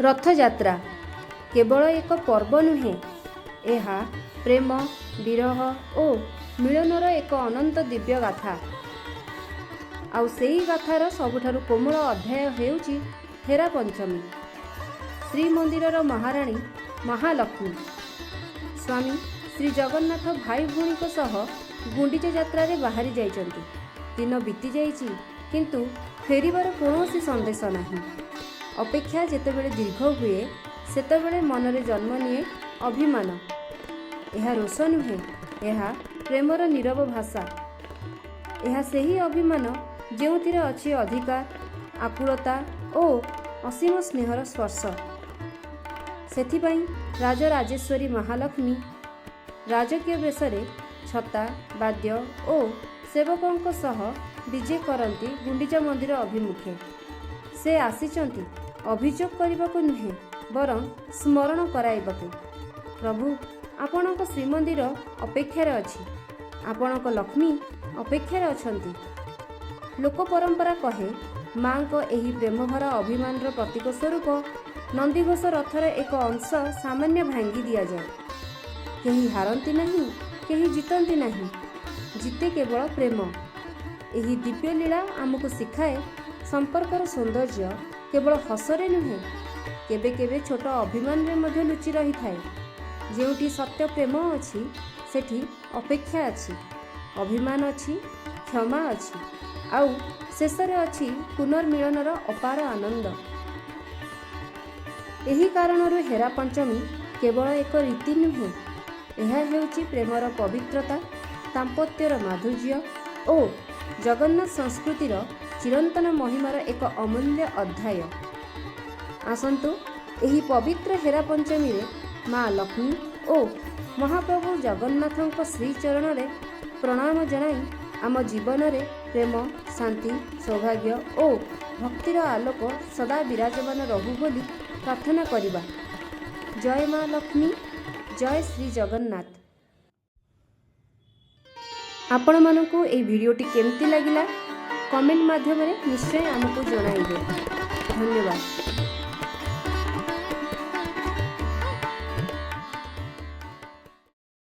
रथयात्रा केवल एक पर्व नुहे, यह प्रेम विरह और मिलनर एक अनंत दिव्य गाथा। आउ सेही गाथार सबुठारु कोमल अध्याय हेउची हेरा पंचमी। श्रीमंदिरर महाराणी महालक्ष्मी स्वामी श्री जगन्नाथ भाई भूणी सह गुंडीचा यात्रा रे बाहरी जाइछन्ति। दिन बीती जाइछि किंतु फेरिबार कौनसी संदेश नाही। अपेक्षा जेतेबेले दीर्घ हुए सेतेबेले मनरे जन्म निये अभिमान। यह रोष नुहे, यह प्रेमर नीरव भाषा। यह सेही अभिमान जेउथिरे अछि अधिकार, आकुलता और असीम स्नेहर स्पर्श। सेथिपाई राजराजेश्वरी महालक्ष्मी राजकीय बेशरे छता वाद्य और सेवकों सह विजे करती गुंडीचा मंदिर अभिमुखे। से आसीचंती अभियोग करने नुहे बरं स्मरण कराइबाकू। प्रभु आपणक श्रीमंदिर अपेक्षार अछि, आपणक लक्ष्मी अपेक्षार अछंती। लोक परंपरा कहे माँ को एही प्रेमभरा अभिमान प्रतीक स्वरूप नंदीघोष रथर एक अंश सामान्य भांगी दिया जाए। केही हारती नहीं, केही जीतती नहीं, जीते केवल प्रेम। एही दिव्य लीला आमको शिखाए संपर्कर सौंदर्य केवल हसरे नुहे, केबे केबे छोट अभिमान रे मध्य लुचि रही थाए। जेउठी सत्य प्रेम अछि सेठी अपेक्षा अछि, अभिमान अछि, क्षमा अछि, आउ शेषरे अछि पुनर्मिलनर अपार आनंद। एही कारणରୁ हेरा पंचमी केवल एक रीति नुहे, यह हेउची प्रेमर पवित्रता, दाम्पत्यर माधुर्य और जगन्नाथ संस्कृतिर चिरंतन महिमार एक अमूल्य अध्याय। आसंतु एही पवित्र हेरा पंचमी रे माँ लक्ष्मी और महाप्रभु जगन्नाथों श्रीचरण रे प्रणाम जनाई आम जीवन रे प्रेम, शांति, सौभाग्य और भक्तिर आलोक सदा विराजमान रहू बोली प्रार्थना करिबा। जय माँ लक्ष्मी, जय श्री जगन्नाथ। आपण मानकु ए भिडियोटी केमती लागिला कमेंट माध्यम रे निश्चय आमको जणाइबे। धन्यवाद।